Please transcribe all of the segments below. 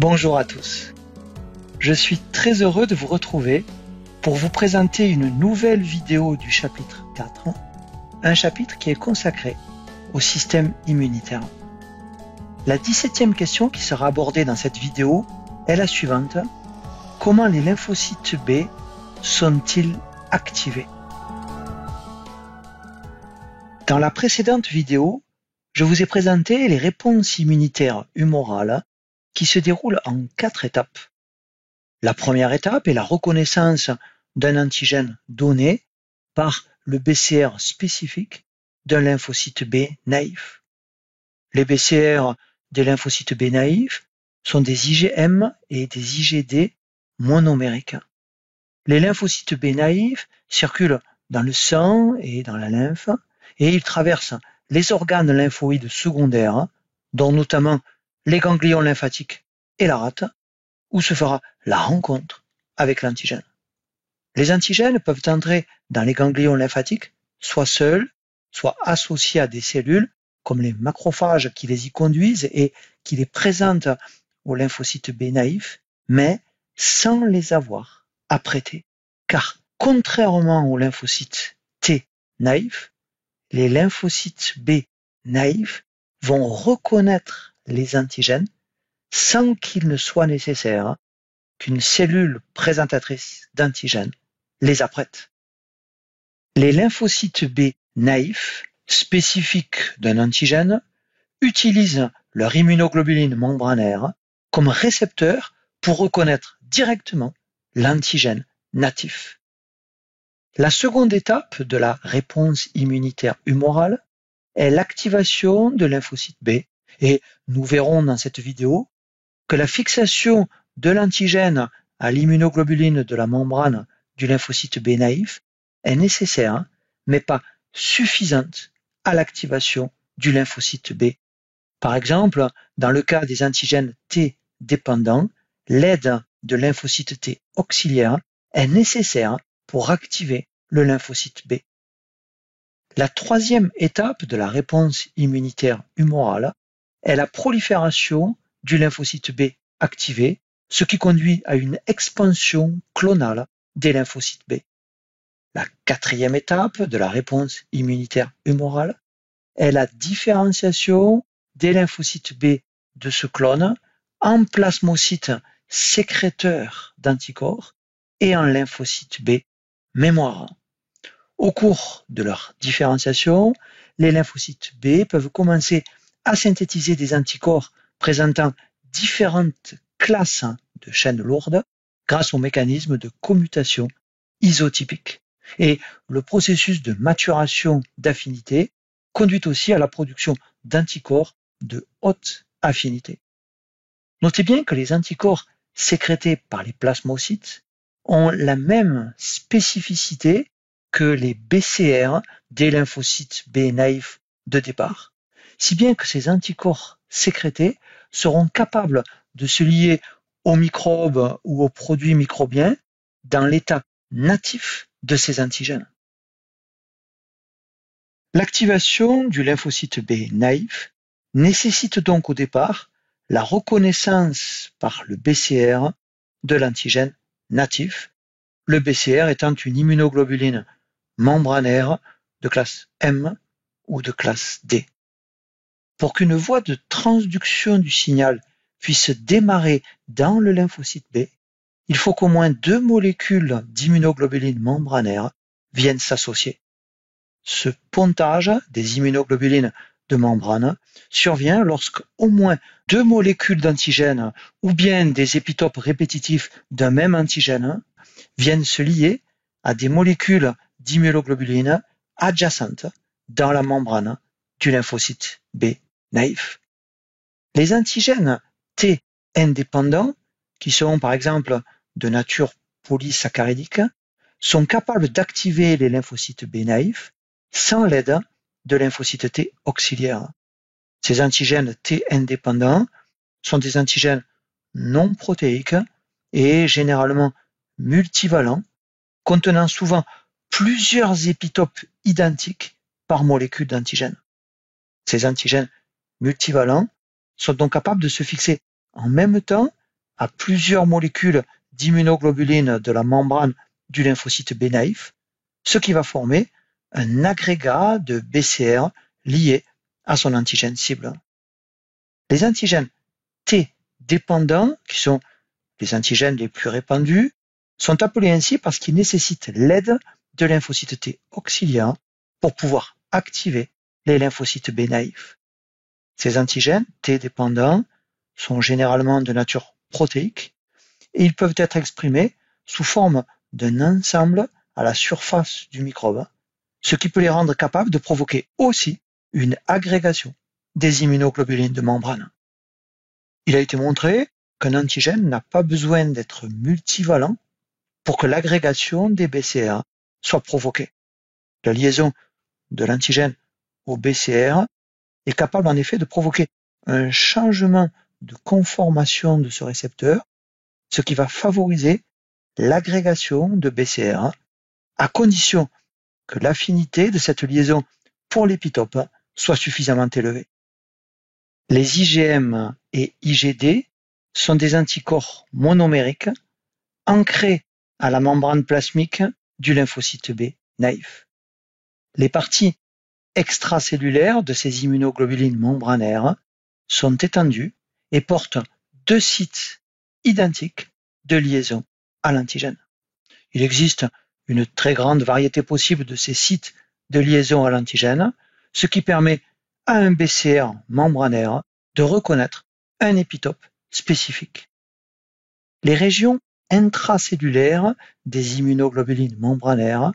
Bonjour à tous. Je suis très heureux de vous retrouver pour vous présenter une nouvelle vidéo du chapitre 4, un chapitre qui est consacré au système immunitaire. La 17e question qui sera abordée dans cette vidéo est la suivante. Comment les lymphocytes B sont-ils activés? Dans la précédente vidéo, je vous ai présenté les réponses immunitaires humorales qui se déroulent en 4 étapes. La première étape est la reconnaissance d'un antigène donné par le BCR spécifique d'un lymphocyte B naïf. Les BCR des lymphocytes B naïfs sont des IgM et des IgD monomériques. Les lymphocytes B naïfs circulent dans le sang et dans la lymphe et ils traversent les organes lymphoïdes secondaires, dont notamment les ganglions lymphatiques et la rate, où se fera la rencontre avec l'antigène. Les antigènes peuvent entrer dans les ganglions lymphatiques, soit seuls, soit associés à des cellules, comme les macrophages qui les y conduisent et qui les présentent aux lymphocytes B naïfs, mais sans les avoir apprêtés. Car contrairement aux lymphocytes T naïfs, les lymphocytes B naïfs vont reconnaître les antigènes sans qu'il ne soit nécessaire qu'une cellule présentatrice d'antigènes les apprête. Les lymphocytes B naïfs, spécifiques d'un antigène, utilisent leur immunoglobuline membranaire comme récepteur pour reconnaître directement l'antigène natif. La seconde étape de la réponse immunitaire humorale est l'activation de lymphocytes B, et nous verrons dans cette vidéo que la fixation de l'antigène à l'immunoglobuline de la membrane du lymphocyte B naïf est nécessaire, mais pas suffisante à l'activation du lymphocyte B. Par exemple, dans le cas des antigènes T dépendants, l'aide de lymphocytes T auxiliaires est nécessaire pour activer le lymphocyte B. La troisième étape de la réponse immunitaire humorale est la prolifération du lymphocyte B activé, ce qui conduit à une expansion clonale des lymphocytes B. La quatrième étape de la réponse immunitaire humorale est la différenciation des lymphocytes B de ce clone en plasmocytes sécréteurs d'anticorps et en lymphocytes B mémoire. Au cours de leur différenciation, les lymphocytes B peuvent commencer à synthétiser des anticorps présentant différentes classes de chaînes lourdes grâce au mécanisme de commutation isotypique. Et le processus de maturation d'affinité conduit aussi à la production d'anticorps de haute affinité. Notez bien que les anticorps sécrétés par les plasmocytes ont la même spécificité que les BCR des lymphocytes B naïfs de départ, si bien que ces anticorps sécrétés seront capables de se lier aux microbes ou aux produits microbiens dans l'état natif de ces antigènes. L'activation du lymphocyte B naïf nécessite donc au départ la reconnaissance par le BCR de l'antigène natif, le BCR étant une immunoglobuline membranaire de classe M ou de classe D. Pour qu'une voie de transduction du signal puisse démarrer dans le lymphocyte B, il faut qu'au moins 2 molécules d'immunoglobuline membranaire viennent s'associer. Ce pontage des immunoglobulines de membrane survient lorsque au moins 2 molécules d'antigène ou bien des épitopes répétitifs d'un même antigène viennent se lier à des molécules d'immunoglobulines adjacentes dans la membrane du lymphocyte B naïf. Les antigènes T indépendants, qui sont par exemple de nature polysaccharidique, sont capables d'activer les lymphocytes B naïfs sans l'aide de lymphocytes T auxiliaires. Ces antigènes T indépendants sont des antigènes non protéiques et généralement multivalents, contenant souvent plusieurs épitopes identiques par molécule d'antigène. Ces antigènes multivalents sont donc capables de se fixer en même temps à plusieurs molécules d'immunoglobulines de la membrane du lymphocyte B naïf, ce qui va former un agrégat de BCR lié à son antigène cible. Les antigènes T dépendants, qui sont les antigènes les plus répandus, sont appelés ainsi parce qu'ils nécessitent l'aide de lymphocytes T auxiliaires pour pouvoir activer les lymphocytes B naïfs. Ces antigènes T dépendants sont généralement de nature protéique et ils peuvent être exprimés sous forme d'un ensemble à la surface du microbe, ce qui peut les rendre capables de provoquer aussi une agrégation des immunoglobulines de membrane. Il a été montré qu'un antigène n'a pas besoin d'être multivalent pour que l'agrégation des BCR soit provoquée. La liaison de l'antigène au BCR est capable en effet de provoquer un changement de conformation de ce récepteur, ce qui va favoriser l'agrégation de BCR à condition que l'affinité de cette liaison pour l'épitope soit suffisamment élevée. Les IgM et IgD sont des anticorps monomériques ancrés à la membrane plasmique du lymphocyte B naïf. Les parties extracellulaires de ces immunoglobulines membranaires sont étendues et portent deux sites identiques de liaison à l'antigène. Il existe une très grande variété possible de ces sites de liaison à l'antigène, ce qui permet à un BCR membranaire de reconnaître un épitope spécifique. Les régions intracellulaires des immunoglobulines membranaires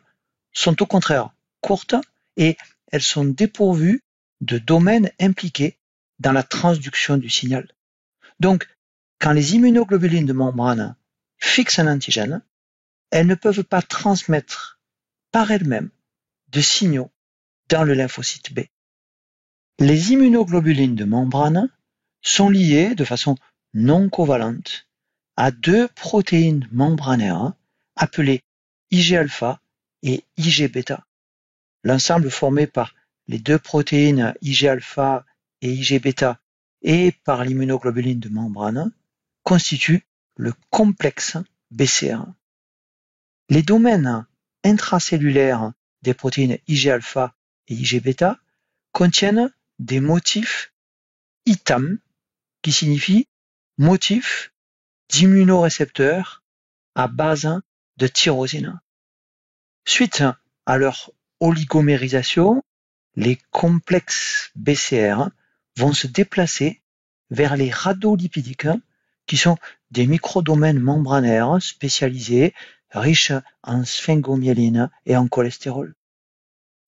sont au contraire courtes et elles sont dépourvues de domaines impliqués dans la transduction du signal. Donc, quand les immunoglobulines de membrane fixent un antigène, elles ne peuvent pas transmettre par elles-mêmes de signaux dans le lymphocyte B. Les immunoglobulines de membrane sont liées de façon non covalente à deux protéines membranaires appelées Ig-alpha et Ig-bêta. L'ensemble formé par les deux protéines Ig-alpha et Ig-bêta et par l'immunoglobuline de membrane constitue le complexe BCR. Les domaines intracellulaires des protéines Ig-alpha et Ig-bêta contiennent des motifs ITAM, qui signifie motif d'immunorécepteurs à base de tyrosine. Suite à leur oligomérisation, les complexes BCR vont se déplacer vers les radolipidiques, qui sont des microdomaines membranaires spécialisés, riches en sphingomyéline et en cholestérol.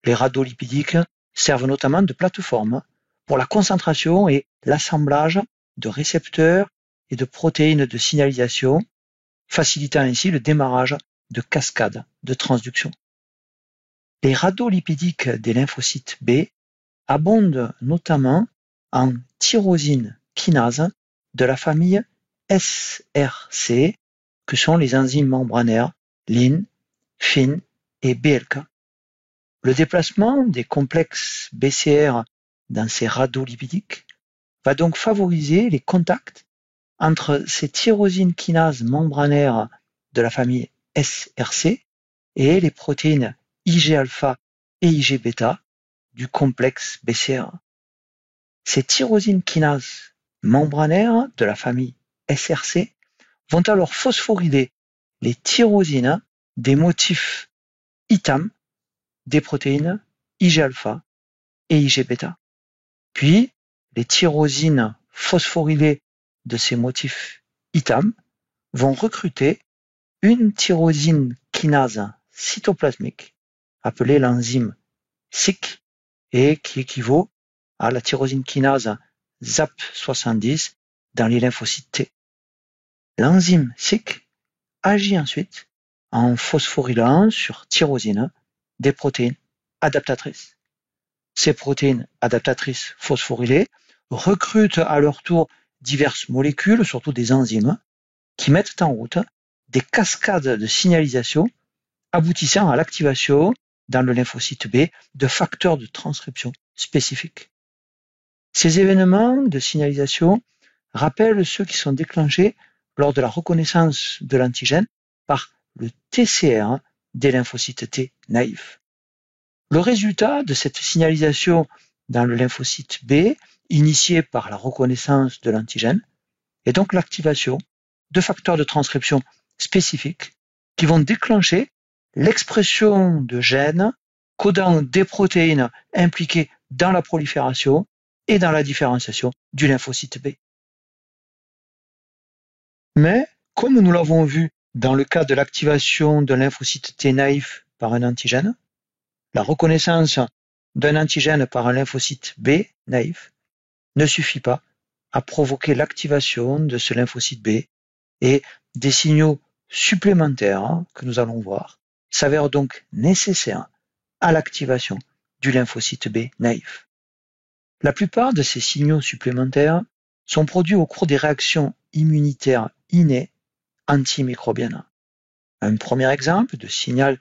Les radolipidiques servent notamment de plateforme pour la concentration et l'assemblage de récepteurs et de protéines de signalisation, facilitant ainsi le démarrage de cascades de transduction. Les radolipidiques des lymphocytes B abondent notamment en tyrosine kinase de la famille SRC, que sont les enzymes membranaires LIN, FIN et BLK. Le déplacement des complexes BCR dans ces radolipidiques va donc favoriser les contacts entre ces tyrosines kinases membranaires de la famille SRC et les protéines Ig-alpha et Ig-bêta du complexe BCR. Ces tyrosines kinases membranaires de la famille SRC vont alors phosphoryler les tyrosines des motifs ITAM des protéines Ig-alpha et Ig-bêta. Puis, les tyrosines phosphorylées de ces motifs ITAM vont recruter une tyrosine kinase cytoplasmique appelée l'enzyme SYK et qui équivaut à la tyrosine kinase ZAP70 dans les lymphocytes T. L'enzyme SYK agit ensuite en phosphorylant sur tyrosine des protéines adaptatrices. Ces protéines adaptatrices phosphorylées recrutent à leur tour diverses molécules, surtout des enzymes, qui mettent en route des cascades de signalisation aboutissant à l'activation dans le lymphocyte B de facteurs de transcription spécifiques. Ces événements de signalisation rappellent ceux qui sont déclenchés lors de la reconnaissance de l'antigène par le TCR des lymphocytes T naïfs. Le résultat de cette signalisation dans le lymphocyte B, initiée par la reconnaissance de l'antigène, est donc l'activation de facteurs de transcription spécifiques qui vont déclencher l'expression de gènes codant des protéines impliquées dans la prolifération et dans la différenciation du lymphocyte B. Mais, comme nous l'avons vu dans le cas de l'activation d'un lymphocyte T naïf par un antigène, la reconnaissance d'un antigène par un lymphocyte B naïf ne suffit pas à provoquer l'activation de ce lymphocyte B, et des signaux supplémentaires que nous allons voir s'avèrent donc nécessaires à l'activation du lymphocyte B naïf. La plupart de ces signaux supplémentaires sont produits au cours des réactions immunitaires innées antimicrobiennes. Un premier exemple de signal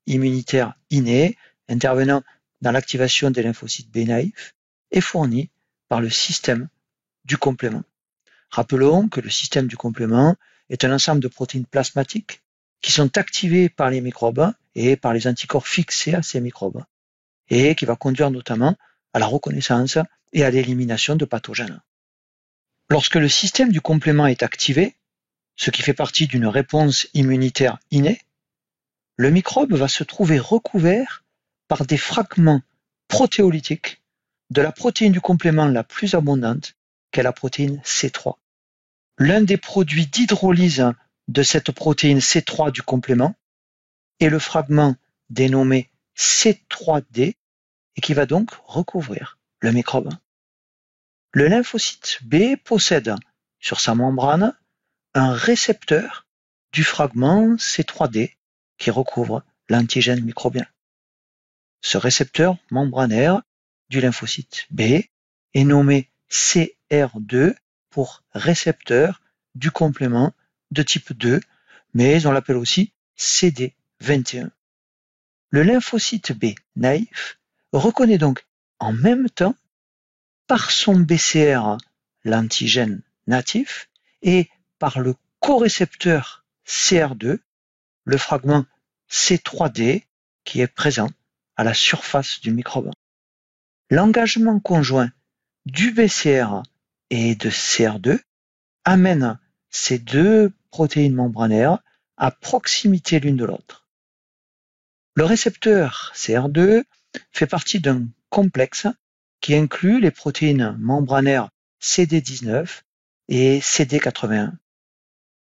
immunitaire inné intervenant dans l'activation des lymphocytes B naïfs est fourni par le système du complément. Rappelons que le système du complément est un ensemble de protéines plasmatiques qui sont activées par les microbes et par les anticorps fixés à ces microbes, et qui va conduire notamment à la reconnaissance et à l'élimination de pathogènes. Lorsque le système du complément est activé, ce qui fait partie d'une réponse immunitaire innée, le microbe va se trouver recouvert par des fragments protéolytiques de la protéine du complément la plus abondante, qu'est la protéine C3. L'un des produits d'hydrolyse de cette protéine C3 du complément est le fragment dénommé C3D et qui va donc recouvrir le microbe. Le lymphocyte B possède sur sa membrane un récepteur du fragment C3D qui recouvre l'antigène microbien. Ce récepteur membranaire du lymphocyte B est nommé CR2 pour récepteur du complément de type 2, mais on l'appelle aussi CD21. Le lymphocyte B naïf reconnaît donc en même temps par son BCR l'antigène natif et par le corécepteur CR2 le fragment C3D qui est présent à la surface du microbe. L'engagement conjoint du BCR et de CR2 amène ces deux protéines membranaires à proximité l'une de l'autre. Le récepteur CR2 fait partie d'un complexe qui inclut les protéines membranaires CD19 et CD81.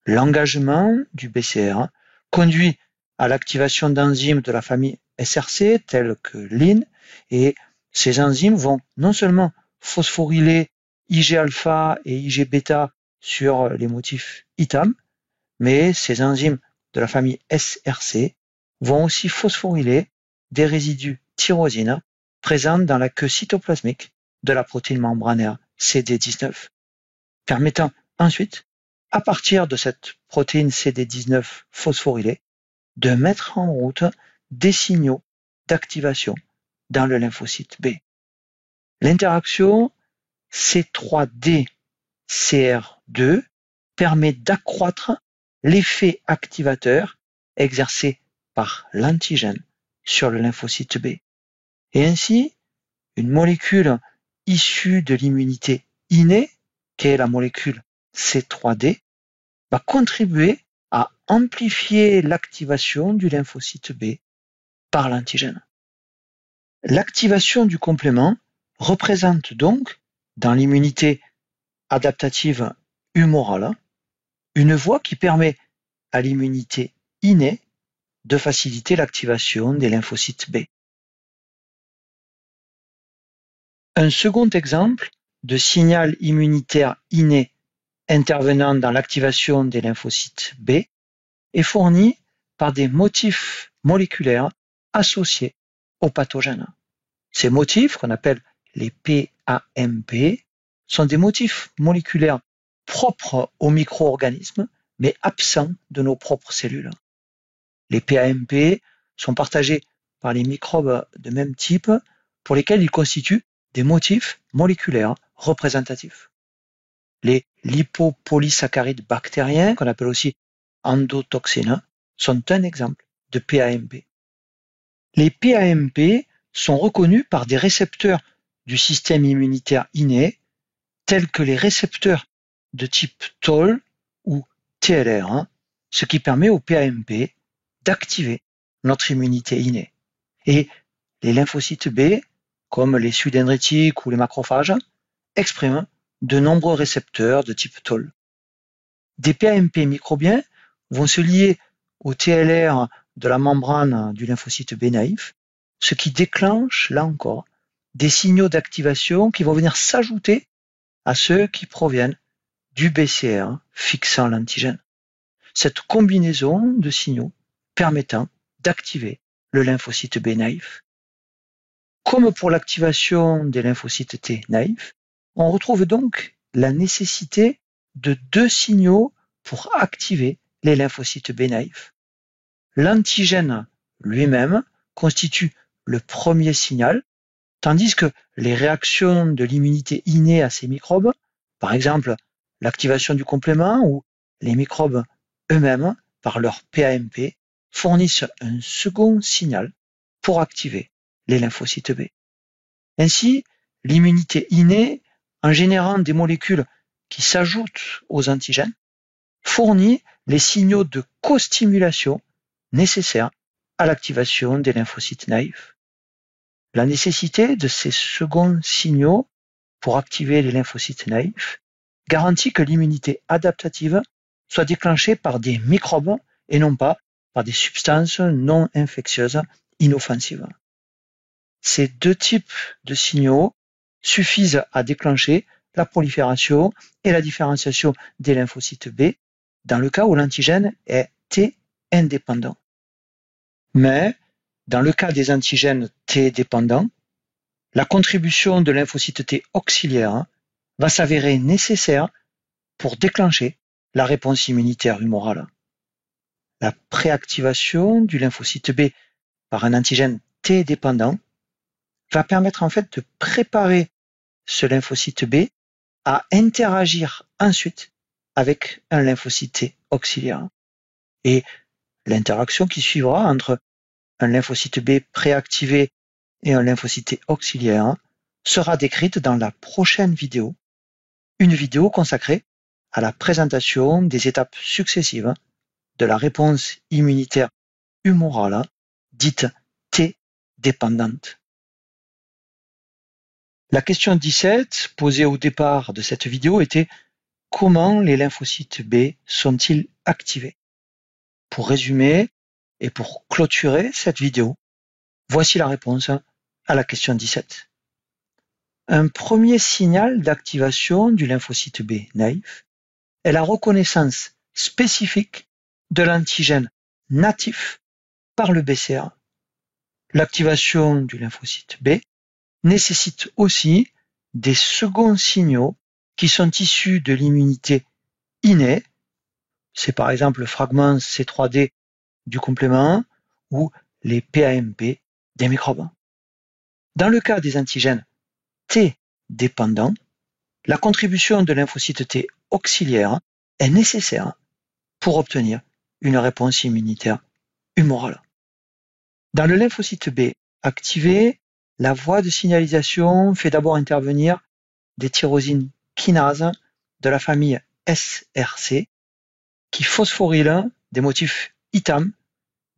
L'engagement du BCR conduit à l'activation d'enzymes de la famille SRC telles que l'IN, et ces enzymes vont non seulement phosphoryler Ig-alpha et Ig-bêta sur les motifs ITAM, mais ces enzymes de la famille SRC vont aussi phosphoryler des résidus tyrosine présents dans la queue cytoplasmique de la protéine membranaire CD19, permettant ensuite, à partir de cette protéine CD19 phosphorylée, de mettre en route des signaux d'activation dans le lymphocyte B. L'interaction C3D-CR2 permet d'accroître l'effet activateur exercé par l'antigène sur le lymphocyte B. Et ainsi, une molécule issue de l'immunité innée, qui est la molécule C3D, va contribuer à amplifier l'activation du lymphocyte B par l'antigène. L'activation du complément représente donc, dans l'immunité adaptative humorale, une voie qui permet à l'immunité innée de faciliter l'activation des lymphocytes B. Un second exemple de signal immunitaire inné intervenant dans l'activation des lymphocytes B est fourni par des motifs moléculaires associés aux pathogènes. Ces motifs, qu'on appelle les PAMP, sont des motifs moléculaires propres aux micro-organismes, mais absents de nos propres cellules. Les PAMP sont partagés par les microbes de même type, pour lesquels ils constituent des motifs moléculaires représentatifs. les lipopolysaccharides bactériens, qu'on appelle aussi endotoxines, sont un exemple de PAMP. Les PAMP sont reconnus par des récepteurs du système immunitaire inné, tels que les récepteurs de type TOL ou TLR1, ce qui permet aux PAMP d'activer notre immunité innée. Et les lymphocytes B, comme les suites dendritiques ou les macrophages, expriment de nombreux récepteurs de type TOL. Des PAMP microbiens vont se lier au TLR de la membrane du lymphocyte B naïf, ce qui déclenche, là encore, des signaux d'activation qui vont venir s'ajouter à ceux qui proviennent du BCR fixant l'antigène. Cette combinaison de signaux permettant d'activer le lymphocyte B naïf. Comme pour l'activation des lymphocytes T naïfs, on retrouve donc la nécessité de deux signaux pour activer les lymphocytes B naïfs. L'antigène lui-même constitue le premier signal, tandis que les réactions de l'immunité innée à ces microbes, par exemple l'activation du complément ou les microbes eux-mêmes par leur PAMP, fournissent un second signal pour activer les lymphocytes B. Ainsi, l'immunité innée, en générant des molécules qui s'ajoutent aux antigènes, fournit les signaux de co-stimulation nécessaires à l'activation des lymphocytes naïfs. La nécessité de ces seconds signaux pour activer les lymphocytes naïfs garantit que l'immunité adaptative soit déclenchée par des microbes et non pas par des substances non infectieuses inoffensives. Ces deux types de signaux suffisent à déclencher la prolifération et la différenciation des lymphocytes B dans le cas où l'antigène est T indépendant. Mais dans le cas des antigènes T dépendants, la contribution de lymphocytes T auxiliaires va s'avérer nécessaire pour déclencher la réponse immunitaire humorale. La préactivation du lymphocyte B par un antigène T dépendant va permettre en fait de préparer ce lymphocyte B à interagir ensuite avec un lymphocyte T auxiliaire. Et l'interaction qui suivra entre un lymphocyte B préactivé et un lymphocyte T auxiliaire sera décrite dans la prochaine vidéo, une vidéo consacrée à la présentation des étapes successives de la réponse immunitaire humorale dite T dépendante. La question 17 posée au départ de cette vidéo était: comment les lymphocytes B sont-ils activés? Pour résumer et pour clôturer cette vidéo, voici la réponse à la question 17. Un premier signal d'activation du lymphocyte B naïf est la reconnaissance spécifique de l'antigène natif par le BCR. L'activation du lymphocyte B nécessite aussi des seconds signaux qui sont issus de l'immunité innée. C'est par exemple le fragment C3D du complément ou les PAMP des microbes. Dans le cas des antigènes T dépendants, la contribution de lymphocytes T auxiliaires est nécessaire pour obtenir une réponse immunitaire humorale. Dans le lymphocyte B activé, la voie de signalisation fait d'abord intervenir des tyrosines kinases de la famille SRC qui phosphorylent des motifs ITAM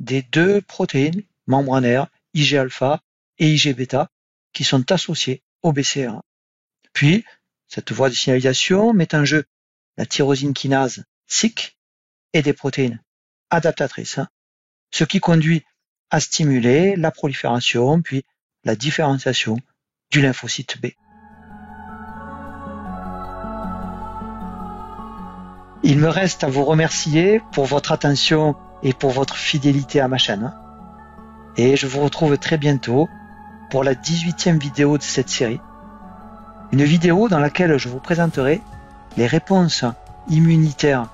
des deux protéines membranaires IG-alpha et IG-bêta qui sont associées au BCR. Puis, cette voie de signalisation met en jeu la tyrosine kinase SYK et des protéines adaptatrices, ce qui conduit à stimuler la prolifération puis la différenciation du lymphocyte B. Il me reste à vous remercier pour votre attention et pour votre fidélité à ma chaîne. Et je vous retrouve très bientôt pour la 18e vidéo de cette série. Une vidéo dans laquelle je vous présenterai les réponses immunitaires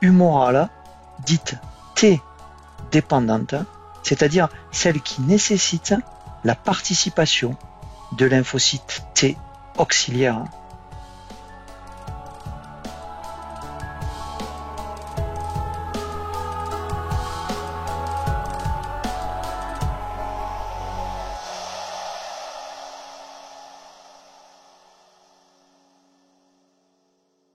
humorales dites T dépendantes, c'est-à-dire celles qui nécessitent la participation de lymphocytes T auxiliaires.